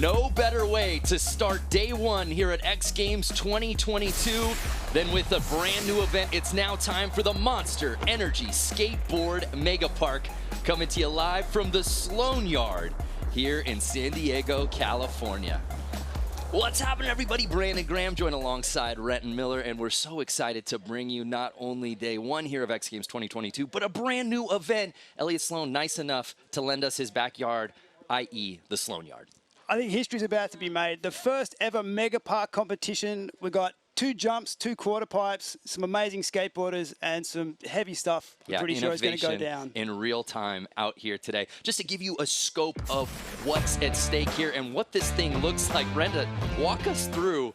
No better way to start day one here at X Games 2022 than with a brand new event. It's now time for the Monster Energy Skateboard MegaPark, coming to you live from the Sloan Yard here in San Diego, California. What's happening, everybody? Brandon Graham joined alongside Renton Miller, and we're so excited to bring you not only day one here of X Games 2022, but a brand new event. Elliot Sloan, nice enough to lend us his backyard, i.e. the Sloan Yard. I think history's about to be made. The first ever MegaPark competition. We got 2 jumps, 2 quarter pipes, some amazing skateboarders, and some heavy stuff. I'm pretty sure it's going to go down in real time out here today. Just to give you a scope of what's at stake here and what this thing looks like, Brenda, walk us through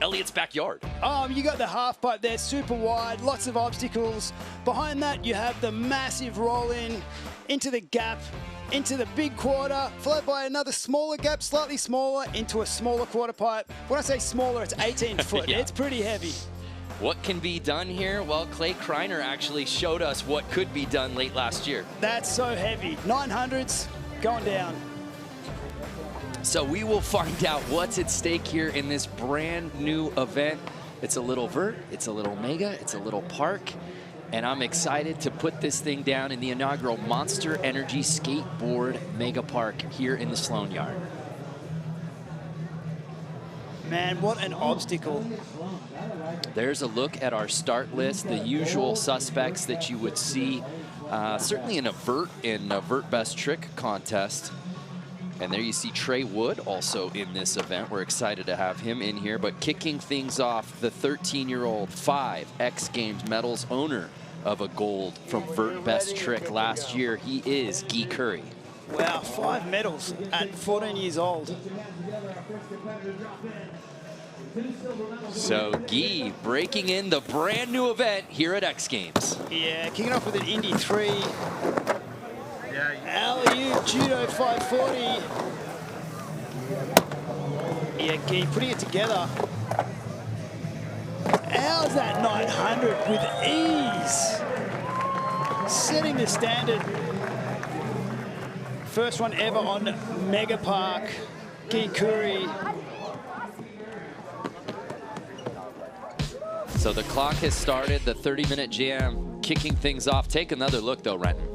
Elliot's backyard. You got the half pipe there, super wide, lots of obstacles. Behind that, you have the massive roll-in into the gap, into the big quarter, followed by another smaller gap, slightly smaller, into a smaller quarter pipe. When I say smaller, it's 18 foot. Yeah. It's pretty heavy. What can be done here? Well, Clay Kreiner actually showed us what could be done late last year. That's so heavy. 900s going down. So we will find out what's at stake here in this brand new event. It's a little vert, it's a little mega, it's a little park. And I'm excited to put this thing down in the inaugural Monster Energy Skateboard MegaPark here in the Sloan Yard. Man, what an obstacle. There's a look at our start list, the usual suspects that you would see, certainly in a vert best trick contest. And there you see Trey Wood also in this event. We're excited to have him in here. But kicking things off, the 13-year-old 5 X Games medals owner of a gold from Vert Best Trick last year. He is Guy Curry. Wow, 5 medals at 14 years old. So Guy breaking in the brand new event here at X Games. Yeah, kicking off with an Indy 3. Alley-oop, judo 540. Yeah, Guy putting it together. How's that 900 with ease? Setting the standard. First one ever on MegaPark. Guy Curry. So the clock has started, the 30-minute jam kicking things off. Take another look though, Renton.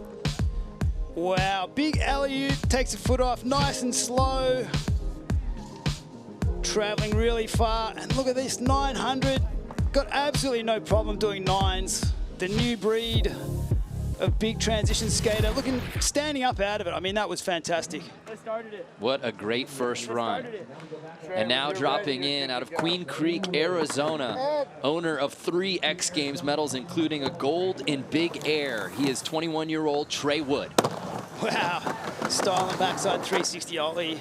Wow, big alley-oop, takes a foot off, nice and slow. Traveling really far, and look at this, 900. Got absolutely no problem doing 9s. The new breed of big transition skater, standing up out of it. I mean, that was fantastic. What a great first run. And now dropping in out of Queen Creek, Arizona, owner of 3 X Games medals, including a gold in big air. He is 21-year-old Trey Wood. Wow, style and backside 360 ollie.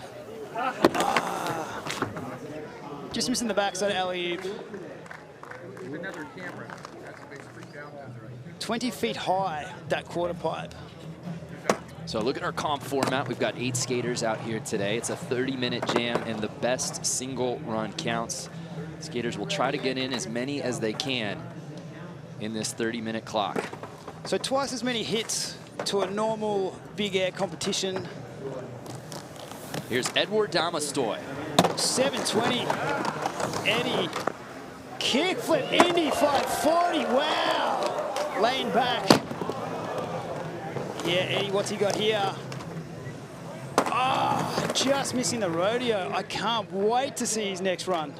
Just missing the backside alley-oop. 20 feet high, that quarter pipe. So look at our comp format. We've got 8 skaters out here today. It's a 30-minute jam, and the best single run counts. Skaters will try to get in as many as they can in this 30-minute clock. So twice as many hits to a normal big air competition. Here's Edward Damastoy. 720. Eddie. Kickflip Indy 540. Wow. Laying back. Yeah, Eddie, what's he got here? Ah, just missing the rodeo. I can't wait to see his next run.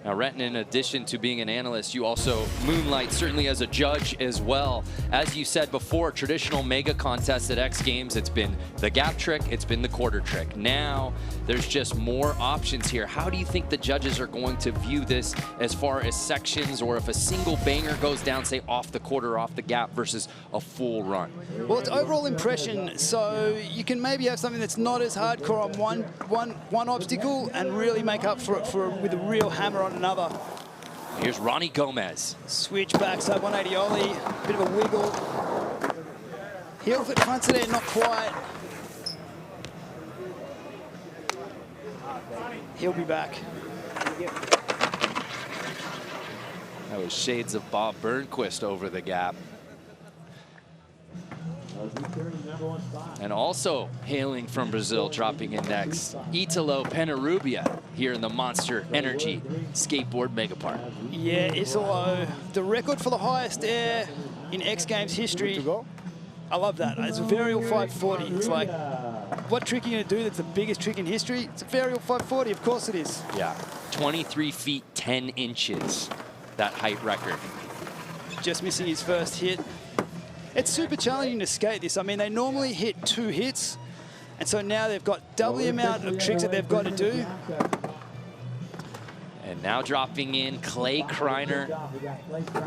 Now, Renton, in addition to being an analyst, you also moonlight certainly as a judge as well. As you said before, traditional mega contests at X Games, it's been the gap trick, it's been the quarter trick. Now, there's just more options here. How do you think the judges are going to view this as far as sections, or if a single banger goes down, say, off the quarter, off the gap, versus a full run? Well, it's overall impression, so you can maybe have something that's not as hardcore on one obstacle and really make up for it with a real hammer on another. Here's Ronnie Gomez. Switch backside 180 ollie, bit of a wiggle. Heel flip fronts it in, not quite. He'll be back. That was shades of Bob Burnquist over the gap. And also hailing from Brazil, dropping in next, Italo Penarubia here in the Monster Energy Skateboard MegaPark. Yeah, Italo, the record for the highest air in X Games history. I love that. It's a varial 540. It's like, what trick are you going to do that's the biggest trick in history? It's a varial 540, of course it is. Yeah, 23 feet 10 inches, that height record. Just missing his first hit. It's super challenging to skate this. I mean, they normally hit 2 hits, and so now they've got double the amount of tricks that they've got to do. And now dropping in Clay Kreiner.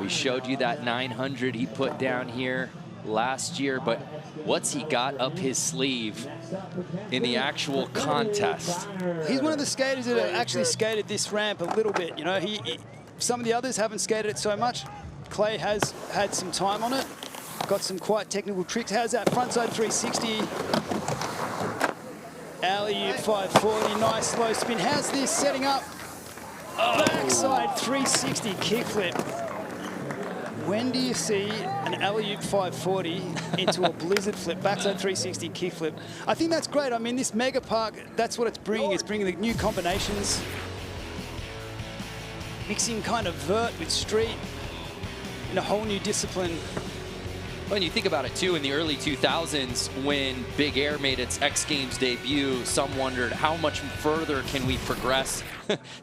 We showed you that 900 he put down here last year, but what's he got up his sleeve in the actual contest? He's one of the skaters that have actually skated this ramp a little bit. You know, some of the others haven't skated it so much. Clay has had some time on it. Got some quite technical tricks. How's that frontside 360? Alley-oop 540, nice low spin. How's this setting up? Backside 360 kickflip. When do you see an alley-oop 540 into a blizzard flip, backside 360 kickflip? I think that's great. I mean, this MegaPark, that's what it's bringing. It's bringing the new combinations. Mixing kind of vert with street in a whole new discipline. When you think about it too, in the early 2000s, when Big Air made its X Games debut, some wondered how much further can we progress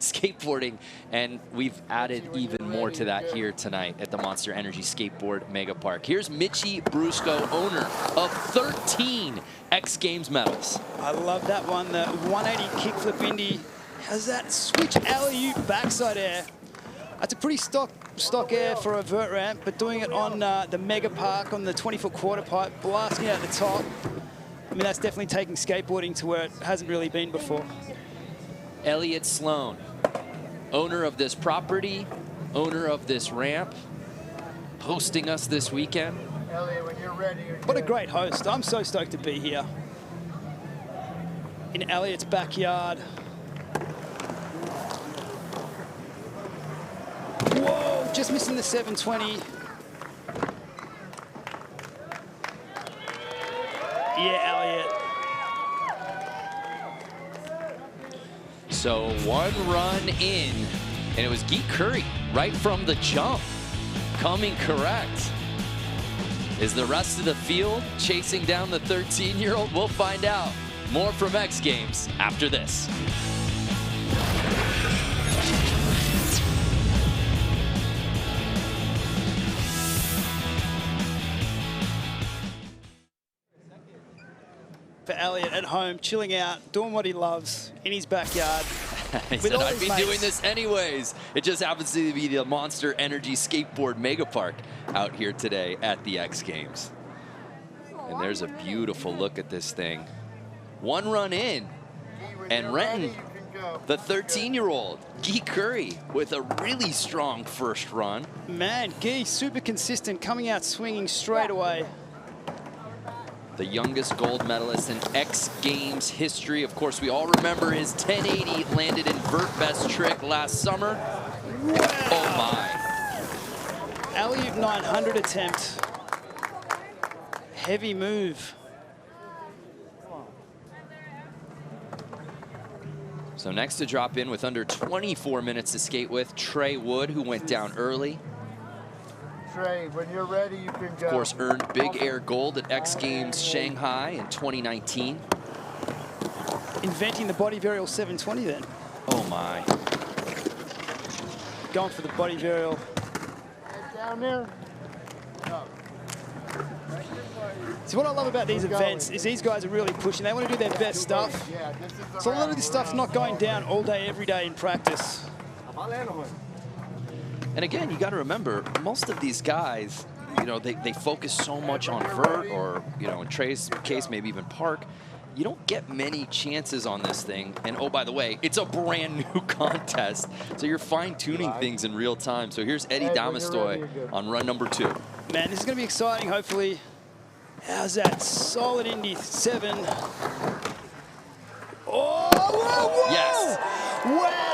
skateboarding, and we've added even more to that here tonight at the Monster Energy Skateboard MegaPark. Here's Mitchie Brusco, owner of 13 X Games medals. I love that one, the 180 kickflip Indy. How's that switch alley-oop backside air? That's a pretty stock air for a vert ramp, but doing it on the MegaPark on the 20-foot quarter pipe, blasting out the top. I mean, that's definitely taking skateboarding to where it hasn't really been before. Elliot Sloan, owner of this property, owner of this ramp, hosting us this weekend. Elliot, when you're ready, What a great host. I'm so stoked to be here in Elliot's backyard. Whoa, just missing the 720. Yeah, Elliot. So one run in, and it was Geek Curry right from the jump, coming correct. Is the rest of the field chasing down the 13-year-old? We'll find out. More from X Games after this. For Elliot at home, chilling out, doing what he loves in his backyard. He said, I've been doing this anyways. It just happens to be the Monster Energy Skateboard MegaPark out here today at the X Games. And there's a beautiful look at this thing. One run in, and Renton, the 13-year-old, Guy Curry, with a really strong first run. Man, Guy, super consistent, coming out swinging straight away. The youngest gold medalist in X Games history. Of course, we all remember his 1080 landed in vert best trick last summer. Wow. Oh my. Alley-oop 900 attempt. Heavy move. So next to drop in with under 24 minutes to skate with, Trey Wood, who went down early. Trey, when you're ready, you can go. Of course, earned Big Air gold at X Games Shanghai in 2019. Inventing the body varial 720 then. Oh my. Going for the body varial. Get down there. No. See, what I love about these events is these guys are really pushing. They want to do their best stuff. Yeah, this is the So a lot of round this we're stuff's on. not going down all day, every day in practice. And again, you got to remember, most of these guys, you know, they focus so much on vert, or, you know, in Trey's case, maybe even park. You don't get many chances on this thing. And oh, by the way, it's a brand new contest. So you're fine-tuning things in real time. So here's Eddie Damastoy on run number 2. Man, this is going to be exciting, hopefully. How's that? Solid Indy 7. Oh, whoa, whoa! Yes. Wow!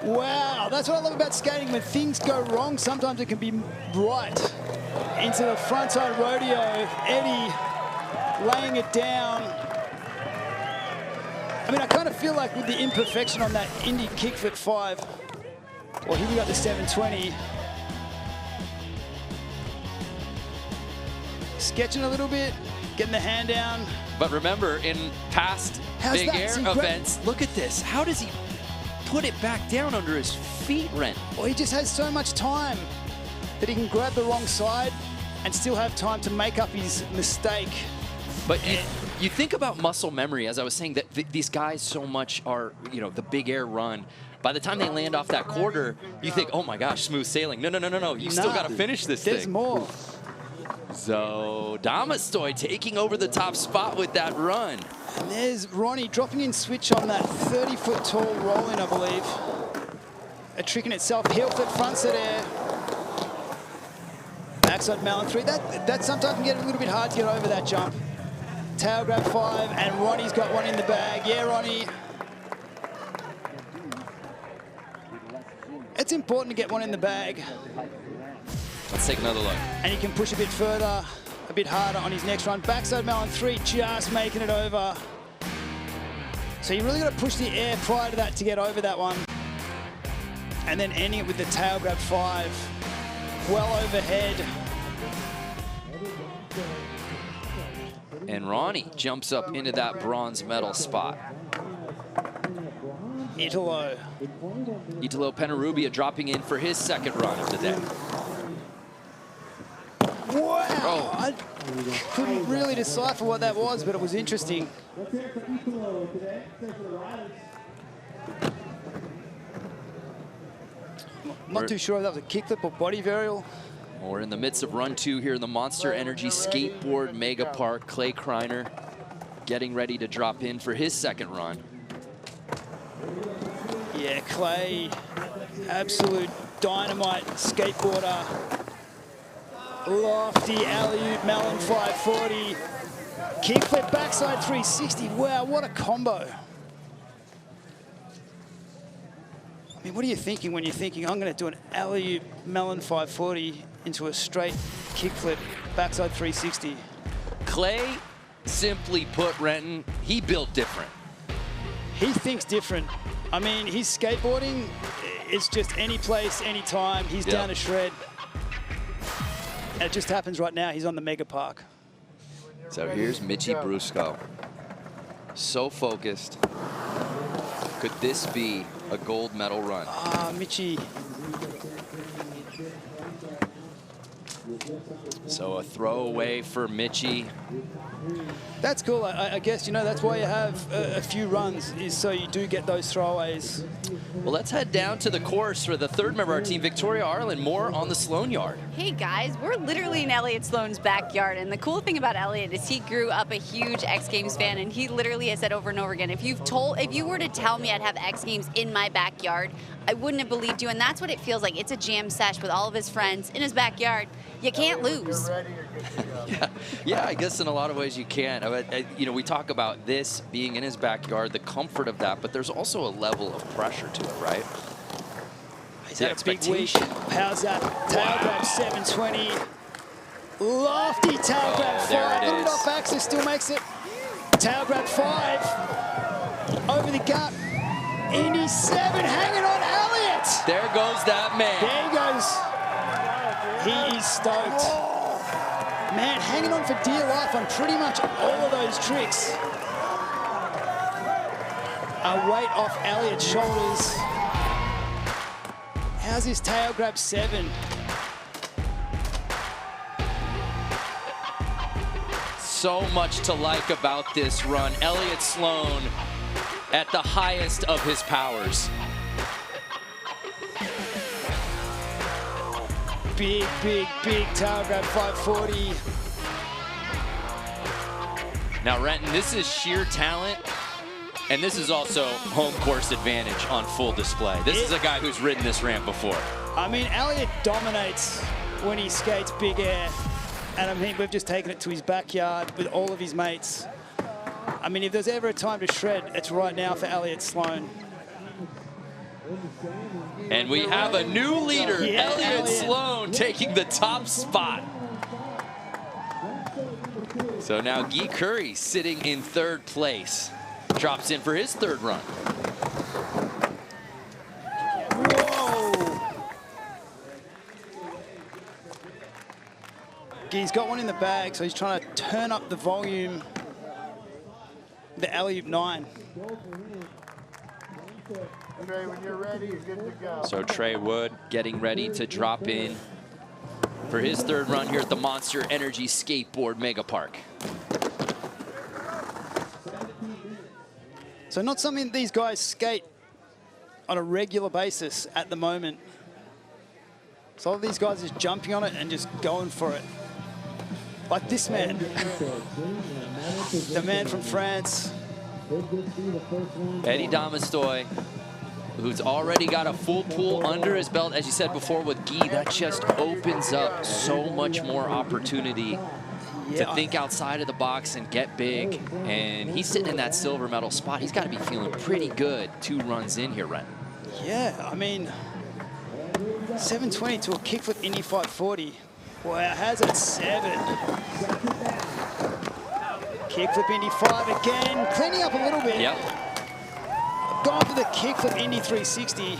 Wow, that's what I love about skating. When things go wrong, sometimes it can be right. Into the frontside rodeo, Eddie laying it down. I mean, I kind of feel like with the imperfection on that Indy kickflip 5, well, here we got the 720. Sketching a little bit, getting the hand down. But remember, in past big air events, look at this. How does he put it back down under his feet, Ren? Well, he just has so much time that he can grab the wrong side and still have time to make up his mistake. But you think about muscle memory, as I was saying, that these guys so much are, you know, the big air run. By the time they land off that quarter, you think, oh my gosh, smooth sailing. No, no, no, no, no. You still got to finish this thing. There's more. So Damastoy taking over the top spot with that run. And there's Ronnie dropping in switch on that 30-foot tall roll-in, I believe. A trick in itself. Heel flip frontside air. Backside Melon 3. That sometimes can get a little bit hard to get over that jump. Tail grab 5, and Ronnie's got one in the bag. Yeah, Ronnie. It's important to get one in the bag. Let's take another look. And he can push a bit further, a bit harder on his next run. Backside Melon 3, just making it over. So you really got to push the air prior to that to get over that one. And then ending it with the tail grab 5. Well overhead. And Ronnie jumps up into that bronze medal spot. Italo Penarubia dropping in for his second run of the day. Wow! Oh. I couldn't really decipher what that was, but it was interesting. Not too sure if that was a kickflip or body varial. We're in the midst of run 2 here in the Monster Energy Skateboard MegaPark. Clay Kreiner getting ready to drop in for his second run. Yeah, Clay, absolute dynamite skateboarder. Lofty alley-oop melon 540. Kickflip backside 360. Wow, what a combo. I mean, what are you thinking when you're thinking, I'm going to do an alley-oop melon 540 into a straight kickflip backside 360? Clay, simply put, Renton, he built different. He thinks different. I mean, his skateboarding is just any place, any time. He's down to shred. And it just happens right now. He's on the MegaPark. So here's Mitchie Brusco. So focused. Could this be a gold medal run? Ah, Mitchie. So a throwaway for Mitchie. That's cool. I guess, you know, that's why you have a few runs, is so you do get those throwaways. Well, let's head down to the course for the third member of our team, Victoria Arlen, more on the Sloan yard. Hey guys, we're literally in Elliot Sloan's backyard, and the cool thing about Elliot is he grew up a huge X Games fan, and he literally has said over and over again, if you were to tell me I'd have X Games in my backyard, I wouldn't have believed you, and that's what it feels like. It's a jam sesh with all of his friends in his backyard. You can't lose. Yeah, I guess in a lot of ways you can. You know, we talk about this being in his backyard, the comfort of that, but there's also a level of pressure to it, right? He's had a big week. How's that? Tail grab 720. Lofty tail grab 5. A little off axis, still makes it. Tail grab 5. Over the gap. Indy 7 hanging on Elliot. There goes that man. There he goes. He is stoked. Man, hanging on for dear life on pretty much all of those tricks. A weight off Elliot's shoulders. How's his tail grab 7? So much to like about this run. Elliot Sloan at the highest of his powers. Big, big, big tail grab 540. Now, Renton, this is sheer talent, and this is also home course advantage on full display. This is a guy who's ridden this ramp before. I mean, Elliot dominates when he skates big air, and I mean, we've just taken it to his backyard with all of his mates. I mean, if there's ever a time to shred, it's right now for Elliot Sloan. And we have a new leader, Elliot Sloan, taking the top spot. So now Guy Curry sitting in third place. Drops in for his third run. Whoa! Guy's got one in the bag, so he's trying to turn up the volume. The alley-oop 9. Trey, when you're ready, you're good to go. So Trey Wood getting ready to drop in for his third run here at the Monster Energy Skateboard MegaPark. So not something these guys skate on a regular basis at the moment. So all of these guys are just jumping on it and just going for it. Like this man, the man from France. Eddie Damastoy, who's already got a full pool under his belt. As you said before with Guy, that just opens up so much more opportunity to think outside of the box and get big. And he's sitting in that silver medal spot. He's got to be feeling pretty good 2 runs in here, Ren. Yeah, I mean, 720 to a kickflip Indy 540. Wow, has it 7. Kickflip Indy 5 again, cleaning up a little bit. Yep. Gone for the kickflip Indy 360.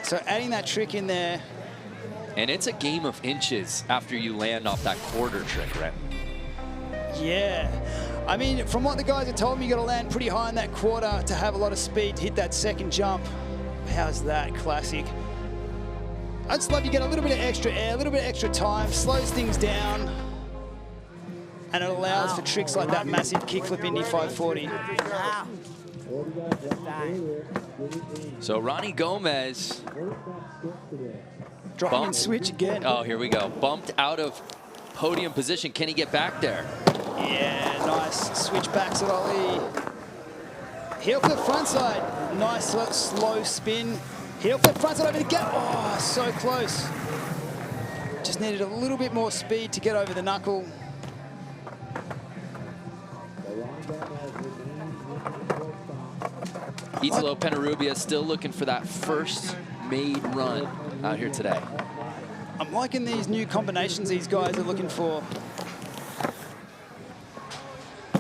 So adding that trick in there. And it's a game of inches after you land off that quarter trick, Ren. Yeah. I mean, from what the guys have told me, you got to land pretty high in that quarter to have a lot of speed to hit that second jump. How's that? Classic. I just love you get a little bit of extra air, a little bit of extra time, slows things down, and it allows for tricks like that massive kickflip Indy 540. So Ronnie Gomez Dropping in switch again. Oh, here we go. Bumped out of podium position. Can he get back there? Yeah, nice. Switch backs at Ollie. Heel flip frontside. Nice slow spin. Heel flip frontside over the gap. Oh, so close. Just needed a little bit more speed to get over the knuckle. Italo Penarubia still looking for that first made run out here today. I'm liking these new combinations these guys are looking for. I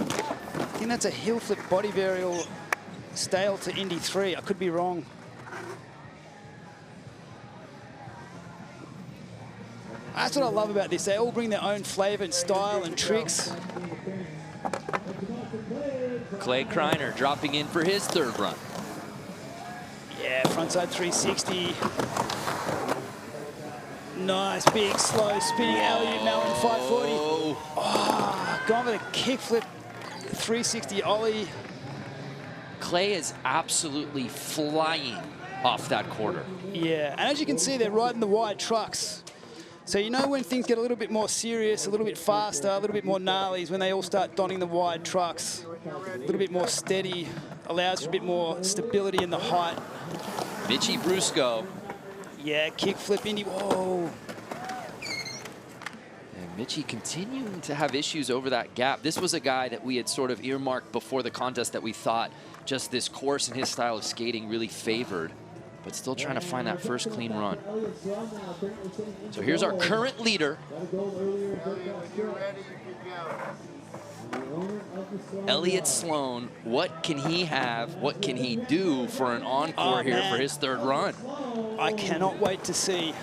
think that's a heel flip body varial stale to Indy 3. I could be wrong. That's what I love about this. They all bring their own flavor and style and tricks. Clay Kreiner dropping in for his third run. Yeah, frontside 360. Nice, big, slow, spinning alley-oop now in 540. Oh, gone with a kickflip 360 ollie. Clay is absolutely flying off that quarter. Yeah, and as you can see, they're riding the wide trucks. So you know when things get a little bit more serious, a little bit faster, a little bit more gnarly is when they all start donning the wide trucks. A little bit more steady, allows for a bit more stability in the height. Mitchie Brusco. Yeah, kickflip Indy, whoa. And Mitchie continuing to have issues over that gap. This was a guy that we had sort of earmarked before the contest that we thought just this course and his style of skating really favored, but still trying to find that first clean run. So here's our current leader. Elliott Sloan, what can he have? What can he do for an encore here for his third run? I cannot wait to see.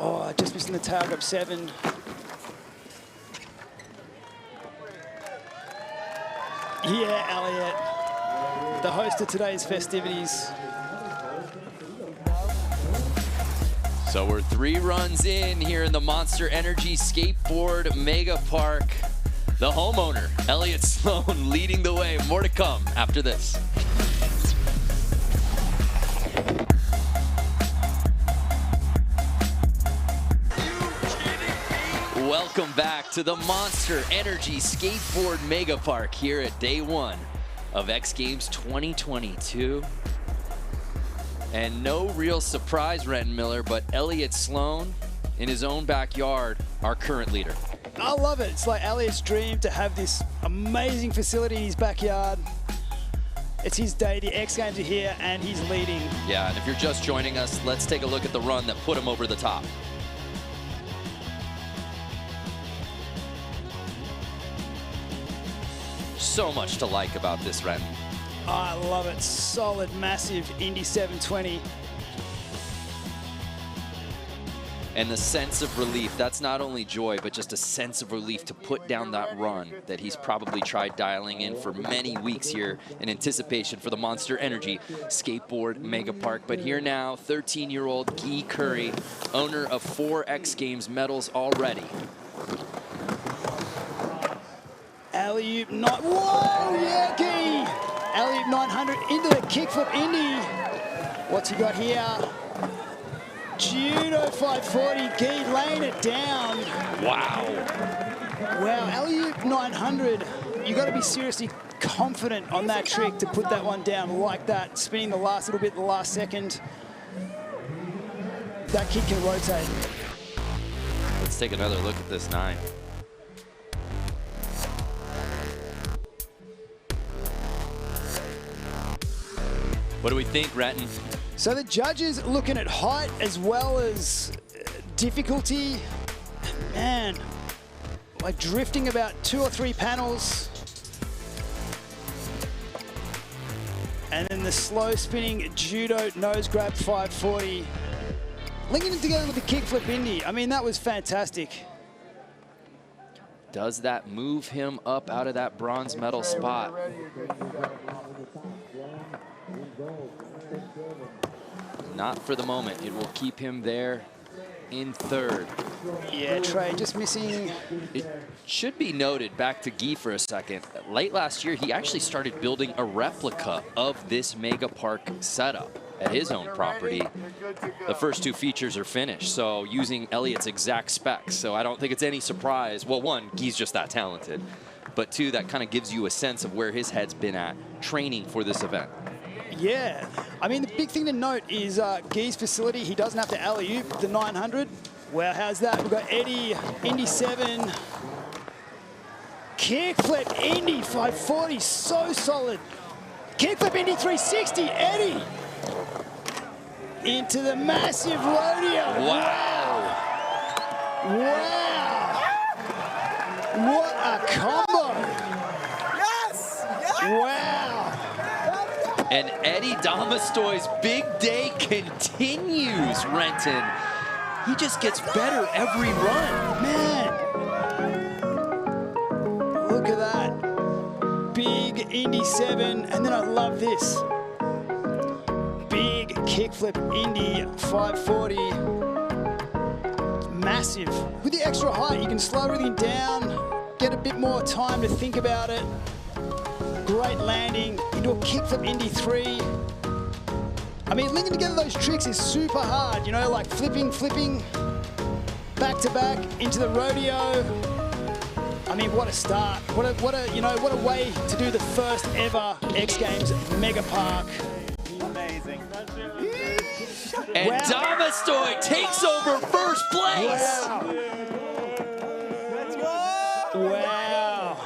Oh, just missing the tail grab 7. Yeah, Elliott, the host of today's festivities. So we're 3 runs in here in the Monster Energy Skateboard MegaPark. The homeowner, Elliott Sloan, leading the way. More to come after this. Welcome back to the Monster Energy Skateboard MegaPark here at day 1 of X Games 2022. And no real surprise, Renton Miller, but Elliott Sloan in his own backyard, our current leader. I love it. It's like Elliott's dream to have this amazing facility in his backyard. It's his day. The X Games are here, and he's leading. Yeah, and if you're just joining us, let's take a look at the run that put him over the top. so much to like about this, Ren. I love it. Solid, massive Indy 720. And the sense of relief, that's not only joy, but just a sense of relief to put down that run that he's probably tried dialing in for many weeks here in anticipation for the Monster Energy Skateboard MegaPark. But here now, 13-year-old Guy Curry, owner of 4 X Games medals already. Alley-oop, whoa, yeah, Guy! Alley-oop 900 into the kickflip Indy. What's he got here? Judo 540, Guy laying it down. Wow. Wow, alley-oop 900. You got to be seriously confident on that trick to put that one down like that, spinning the last little bit, the last second. That kick can rotate. Let's take another look at this 9. What do we think, Retton? So the judges looking at height as well as difficulty. Man, like drifting about 2 or 3 panels. And then the slow spinning judo nose grab 540. Linking it together with the kickflip Indy. I mean, that was fantastic. Does that move him up out of that bronze medal spot? Not for the moment. It will keep him there in 3rd. Yeah, Trey just missing. It should be noted, back to Guy for a second, late last year he actually started building a replica of this MegaPark setup at his own property. The first 2 features are finished, so using Elliot's exact specs. So I don't think it's any surprise. Well, 1, Guy's just that talented. But 2, that kind of gives you a sense of where his head's been at training for this event. Yeah, I mean, the big thing to note is Guy's facility. He doesn't have to alley-oop the 900. Well, how's that? We've got Eddie, Indy 7. Kickflip, Indy 540, so solid. Kickflip, Indy 360, Eddie. Into the massive rodeo. Wow. Wow. What a combo. Yes! Yes! Wow. And Eddie Damastoy's big day continues, Renton. He just gets better every run. Man, look at that. Big Indy 7, and then I love this. Big kickflip Indy 540. Massive. With the extra height, you can slow everything down, get a bit more time to think about it. Great landing into a kickflip Indy 3. I mean, linking together those tricks is super hard, you know, like flipping, back to back into the rodeo. I mean, what a start. What a way to do the first ever X Games MegaPark. Amazing. And Wow. Damastoy takes over first place. Wow. Let's go! Wow.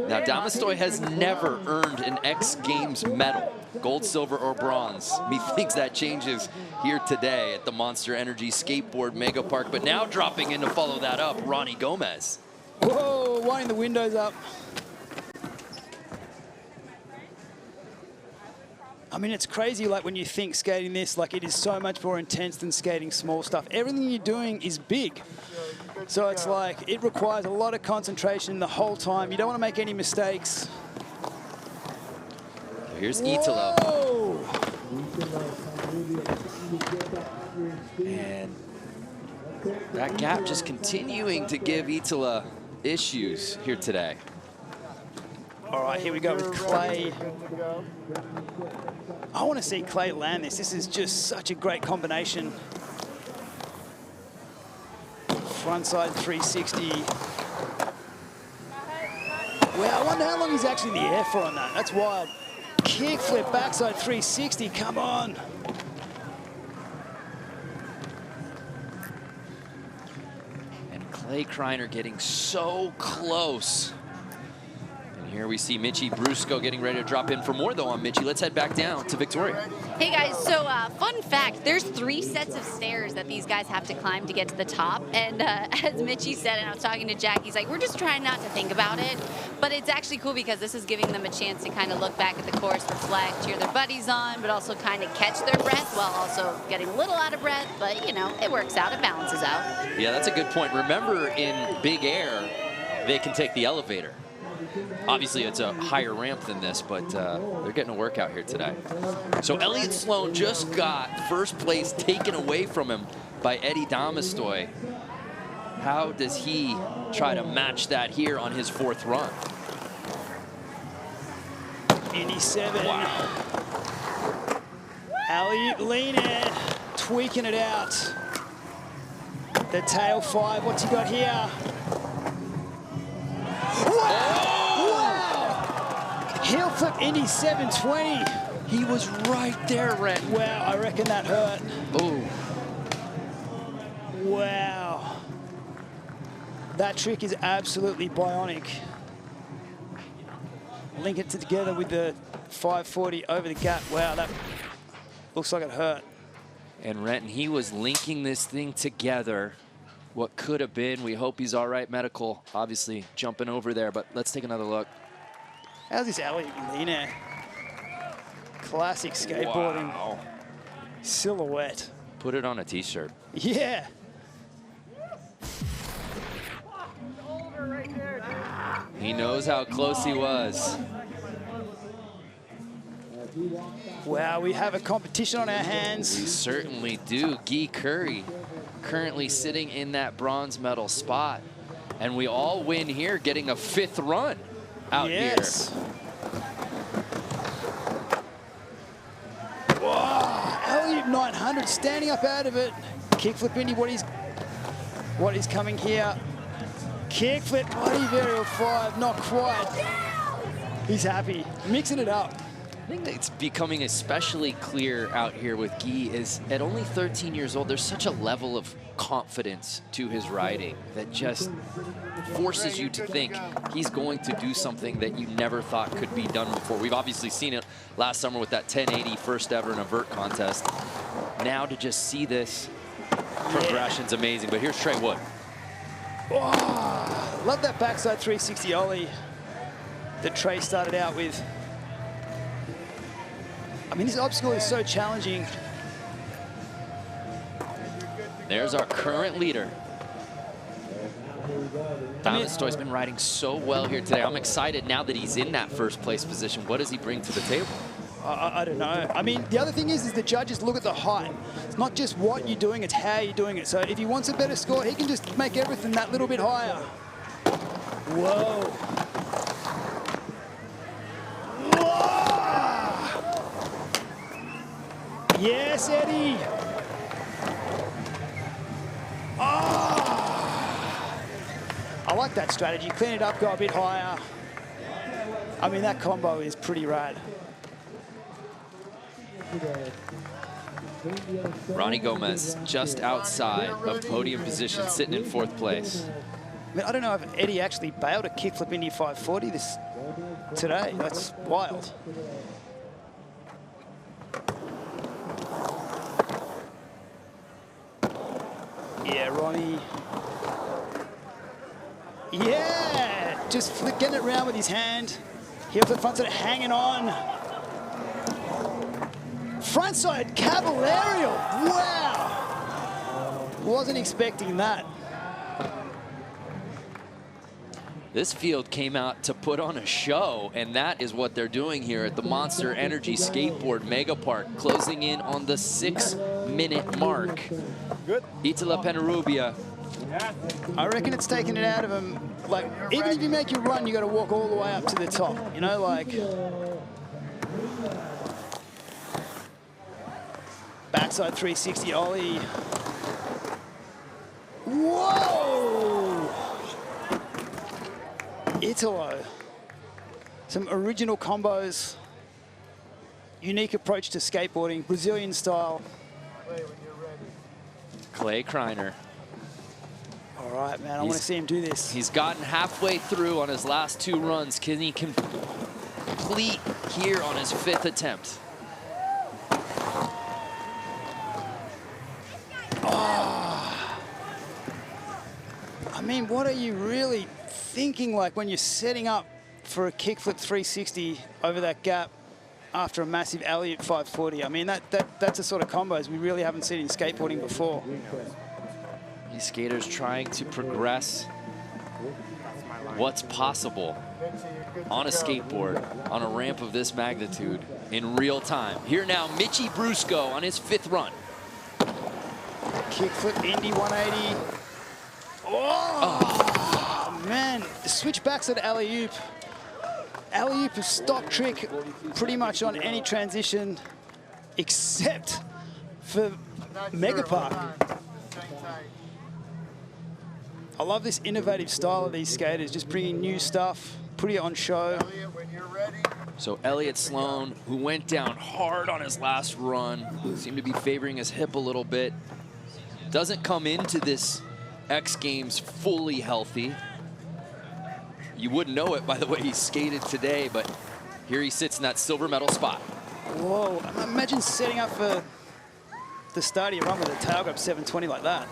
Now, Damastoy has never earned an X Games medal, gold, silver, or bronze. Methinks that changes here today at the Monster Energy Skateboard MegaPark. But now dropping in to follow that up, Ronnie Gomez. Whoa, winding the windows up. I mean, it's crazy, like, when you think skating this, like, it is so much more intense than skating small stuff. Everything you're doing is big. So it's like, it requires a lot of concentration the whole time. You don't want to make any mistakes. Here's Italo. Whoa. And that gap just continuing to give Itala issues here today. All right, here we go with Clay. I want to see Clay land this. This is just such a great combination. Frontside 360. Well, I wonder how long he's actually in the air for on that. That's wild. Kickflip, backside 360, come on. And Clay Kreiner getting so close. And Here we see Mitchie Brusco getting ready to drop in for more, though, on Mitchie. Let's head back down to Victoria. Hey guys, so fun fact, there's 3 sets of stairs that these guys have to climb to get to the top. And as Mitchie said, and I was talking to Jack, he's like, we're just trying not to think about it. But it's actually cool because this is giving them a chance to kind of look back at the course, reflect, cheer their buddies on, but also kind of catch their breath while also getting a little out of breath. But, you know, it works out, it balances out. Yeah, that's a good point. Remember, in big air, they can take the elevator. Obviously, it's a higher ramp than this, but they're getting a workout here today. So Elliott Sloan just got first place taken away from him by Eddie Damastoy. How does he try to match that here on his 4th run? 87. Wow. Elliott leaning, tweaking it out. The tail 5, what's he got here? Heel flip Indy 720. He was right there, Ren. Wow, I reckon that hurt. Oh. Wow. That trick is absolutely bionic. Link it together with the 540 over the gap. Wow, that looks like it hurt. And Renton, he was linking this thing together. What could have been. We hope he's all right. Medical, obviously, jumping over there. But let's take another look. How's this Elliott leaner? Classic skateboarding. Wow. Silhouette. Put it on a t-shirt. Yeah. He knows how close he was. Wow, we have a competition on our We hands. certainly do. Guy Curry currently sitting in that bronze medal spot. And we all win here, getting a 5th run out Yes. Wow, Elliott 900 standing up out of it. Kickflip Indy, what is coming here? Kickflip body varial 5, not quite. He's happy, mixing it up. I think that it's becoming especially clear out here with Guy is at only 13 years old, there's such a level of confidence to his riding that just forces you to think he's going to do something that you never thought could be done before. We've obviously seen it last summer with that 1080 first ever in a vert contest. Now to just see this progression's amazing. But here's Trey Wood. Oh, love that backside 360 ollie that Trey started out with. I mean, this obstacle is so challenging. There's our current leader. Damastoy's been riding so well here today. I'm excited now that he's in that 1st place position. What does he bring to the table? I don't know. I mean, the other thing is the judges look at the height. It's not just what you're doing, it's how you're doing it. So if he wants a better score, he can just make everything that little bit higher. Whoa. Whoa! Yes, Eddie. Oh! I like that strategy. Clean it up, go a bit higher. I mean, that combo is pretty rad. Ronnie Gomez just outside of podium position, sitting in 4th place. I mean, I don't know if Eddie actually bailed a kickflip Indy 540 today. That's wild. Yeah, Ronnie. Yeah, just getting it around with his hand. Heel flip frontside, hanging on. Frontside Caballerial, wow. Wasn't expecting that. This field came out to put on a show, and that is what they're doing here at the Monster Energy Skateboard MegaPark, closing in on the 6-minute mark. Good. Itala Penarubia. I reckon it's taking it out of him. Like, even if you make your run, you got to walk all the way up to the top. You know, like. Backside 360 ollie. Whoa! Italo. Some original combos. Unique approach to skateboarding, Brazilian style. Clay Kreiner. All right, man, I want to see him do this. He's gotten halfway through on his last 2 runs. Can he complete here on his 5th attempt? I mean, what are you really thinking like when you're setting up for a kickflip 360 over that gap after a massive alley-oop 540? I mean, that's a sort of combos we really haven't seen in skateboarding before. These skaters trying to progress what's possible on a skateboard, on a ramp of this magnitude in real time. Here now, Mitchie Brusco on his 5th run. Kickflip Indy 180. Oh, man, switch backs at alley-oop. Alley-oop is stock trick pretty much on any transition except for MegaPark. I love this innovative style of these skaters, just bringing new stuff, putting it on show. So Elliott Sloan, who went down hard on his last run, seemed to be favoring his hip a little bit, doesn't come into this X Games fully healthy. You wouldn't know it by the way he skated today, but here he sits in that silver medal spot. Whoa, imagine setting up for the start of your run with a tail grab 720 like that.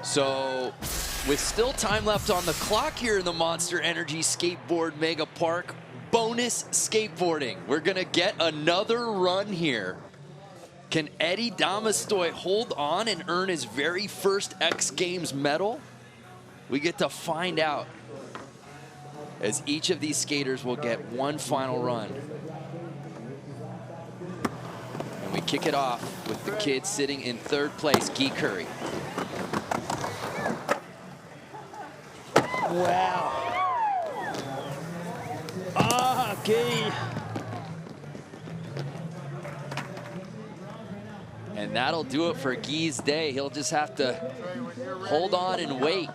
So, with still time left on the clock here in the Monster Energy Skateboard MegaPark, bonus skateboarding. We're gonna get another run here. Can Eddie Damastoy hold on and earn his very first X Games medal? We get to find out as each of these skaters will get one final run. And we kick it off with the kid sitting in 3rd place, Guy Curry. Wow. Guy. And that'll do it for Guy's day. He'll just have to hold on and wait.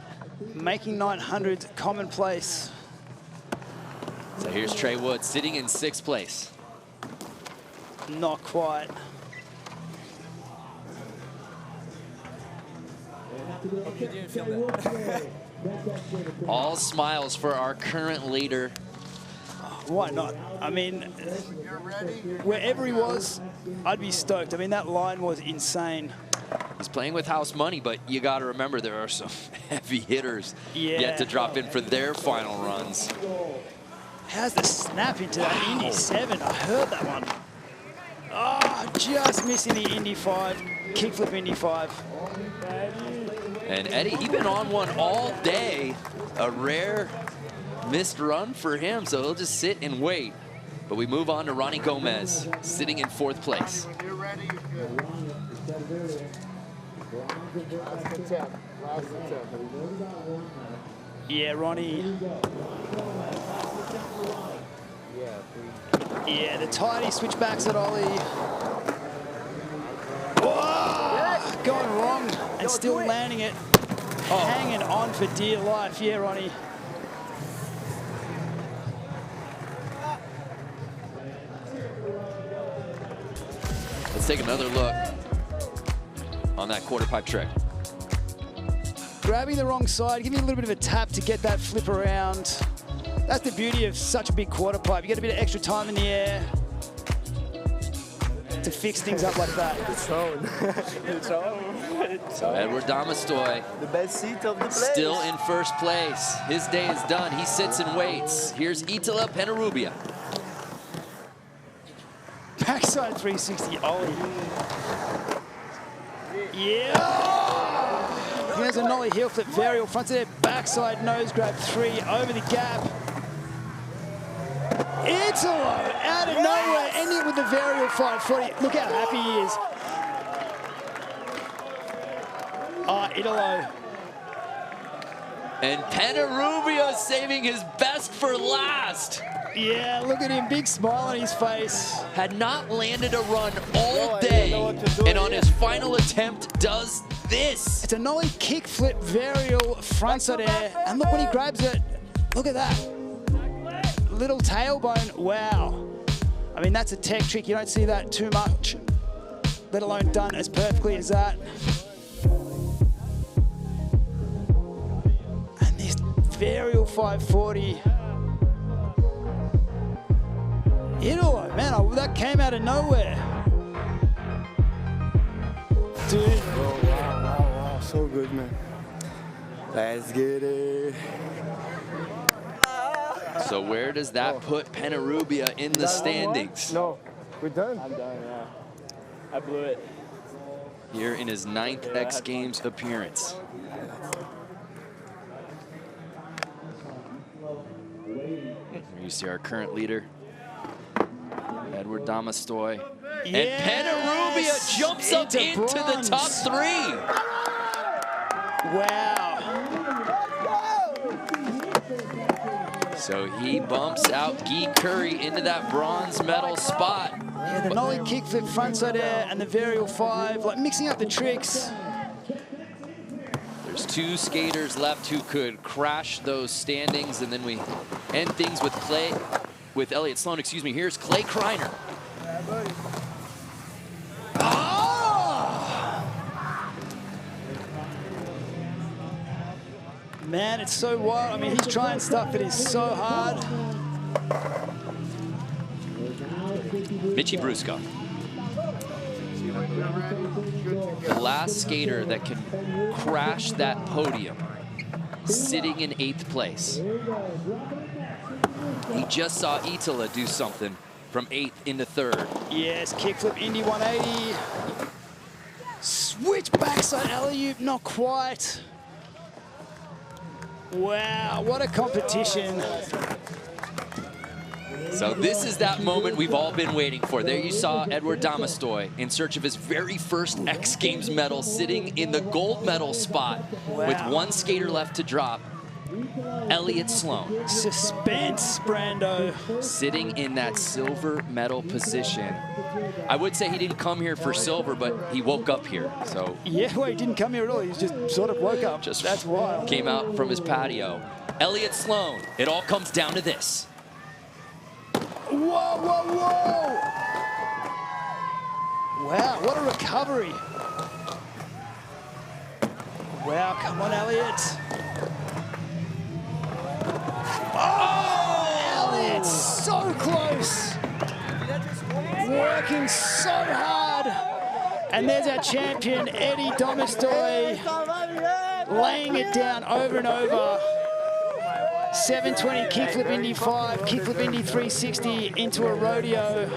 Making 900s commonplace. So here's Trey Wood sitting in 6th place. Not quite. All smiles for our current leader. Why not? I mean, wherever he was, I'd be stoked. I mean, that line was insane. He's playing with house money, but you got to remember there are some heavy hitters yet to drop in for their final runs. How's the snap into that Indy 7? I heard that one. Oh, just missing the Indy 5. Kickflip Indy 5. And Eddie, he's been on one all day. A rare missed run for him, so he'll just sit and wait. But we move on to Ronnie Gomez, sitting in 4th place. When you're ready, you're good. Last attempt. Last attempt. Yeah, Ronnie. Yeah, the tidy switchbacks at Ollie. Whoa! Going wrong and still landing it. Hanging on for dear life. Yeah, Ronnie. Let's take another look on that quarter pipe trick. Grabbing the wrong side, giving a little bit of a tap to get that flip around. That's the beauty of such a big quarter pipe. You get a bit of extra time in the air to fix things up like that. It's on. It's on. So Edward Damastoy, The best seat of the place. still in 1st place. His day is done. He sits and waits. Here's Itala Penarubia. Backside 360 Ollie. Yeah! He has a nollie heel flip varial, front to their backside nose grab 3 over the gap. Italo out of nowhere, ending with the varial 540. Look how happy he is. Italo. And Penarubia saving his best for last. Yeah, look at him, big smile on his face. Had not landed a run all day, and on his final attempt does this. It's a nollie kick flip varial frontside air, and look when he grabs it, Look at that. Little tailbone, wow. I mean, that's a tech trick. You don't see that too much, let alone done as perfectly as that. And this varial 540. Italo, man, that came out of nowhere. Dude. Oh, wow, so good, man. Let's get it. So where does that put Penarubia in the standings? No, we're done. I'm done, yeah. I blew it. Here in his 9th X Games appearance. Here you see our current leader, Edward Damastoy. Yes! And Penarubia jumps up into the top 3. Wow. So he bumps out Guy Curry into that bronze medal spot. Yeah, the nollie kickflip frontside air and the varial 5, like mixing up the tricks. There's 2 skaters left who could crash those standings, and then we end things with Elliott Sloan, excuse me. Here's Clay Kreiner. Man, it's so wild. I mean, he's trying stuff that is so hard. Mitchy Brusco. The last skater that can crash that podium, sitting in 8th place. He just saw Itala do something from 8th into 3rd. Yes, kickflip Indy 180. Switch backside alley-oop, not quite. Wow, what a competition. So this is that moment we've all been waiting for. There you saw Edward Damastoy in search of his very first X Games medal, sitting in the gold medal spot with 1 skater left to drop. Elliott Sloan. Suspense, Brando. Sitting in that silver medal position. I would say he didn't come here for silver, but he woke up here. So yeah, well, he didn't come here at all. He just sort of woke up. That's wild. Came out from his patio. Elliott Sloan. It all comes down to this. Whoa, whoa, whoa! Wow, what a recovery. Wow, come on, Elliott. Oh, Elliott, so close. Working so hard. And there's our champion, Eddie Damastoy, laying it down over and over. 720 kickflip Indy 5, kickflip Indy 360 into a rodeo.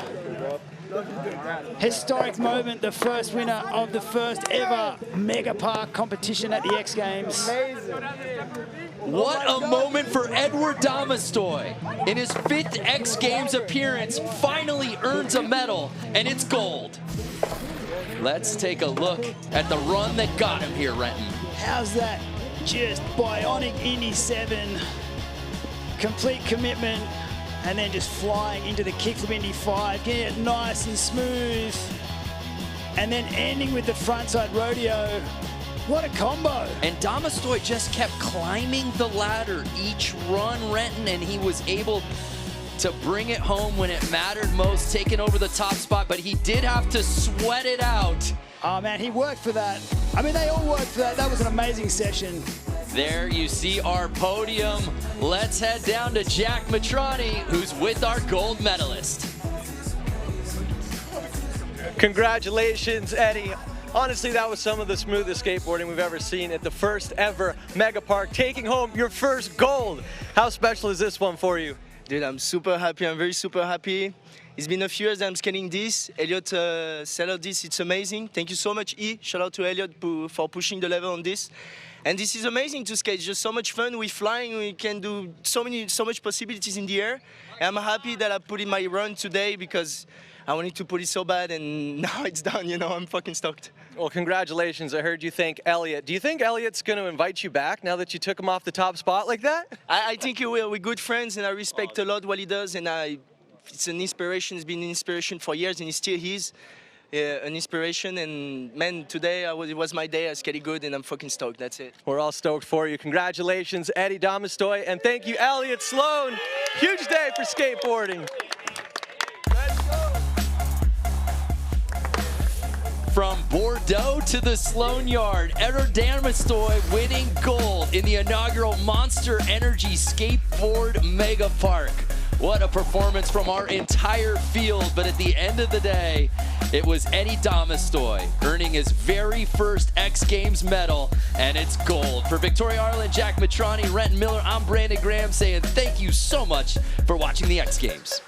Historic moment, the first winner of the first ever MegaPark competition at the X Games. What a moment for Edward Damastoy. In his 5th X Games appearance, finally earns a medal, and it's gold. Let's take a look at the run that got him here, Renton. How's that? Just bionic Indy 7. Complete commitment, and then just flying into the kickflip Indy 5, getting it nice and smooth, and then ending with the frontside rodeo. What a combo. And Damastoy just kept climbing the ladder each run, Renton, and he was able to bring it home when it mattered most, taking over the top spot, but he did have to sweat it out. Oh man, he worked for that. I mean, they all worked for that. That was an amazing session. There you see our podium. Let's head down to Jack Matrani, who's with our gold medalist. Congratulations, Eddie. Honestly, that was some of the smoothest skateboarding we've ever seen at the first ever MegaPark, taking home your first gold. How special is this one for you? Dude, I'm super happy. I'm very super happy. It's been a few years that I'm skating this. Elliott settled this. It's amazing. Thank you so much, E. Shout out to Elliott for pushing the level on this. And this is amazing to skate. It's just so much fun. We're flying. We can do so much possibilities in the air. And I'm happy that I put in my run today because I wanted to put it so bad, and now it's done. You know, I'm fucking stoked. Well, congratulations. I heard you thank Elliott. Do you think Elliott's going to invite you back now that you took him off the top spot like that? I think he will. We're good friends, and I respect a lot what he does. And it's an inspiration. It's been an inspiration for years, and he still is. an inspiration. And man, today it was my day. I skated good, and I'm fucking stoked. That's it. We're all stoked for you. Congratulations, Eddie Domestoy, and thank you, Elliot Sloan. Huge day for skateboarding. From Bordeaux to the Sloan Yard, Eddie Domestoy winning gold in the inaugural Monster Energy Skateboard MegaPark. What a performance from our entire field, but at the end of the day, it was Eddie Domestoy earning his very first X Games medal, and it's gold. For Victoria Arlen, Jack Matrani, Renton Miller, I'm Brandon Graham saying thank you so much for watching the X Games.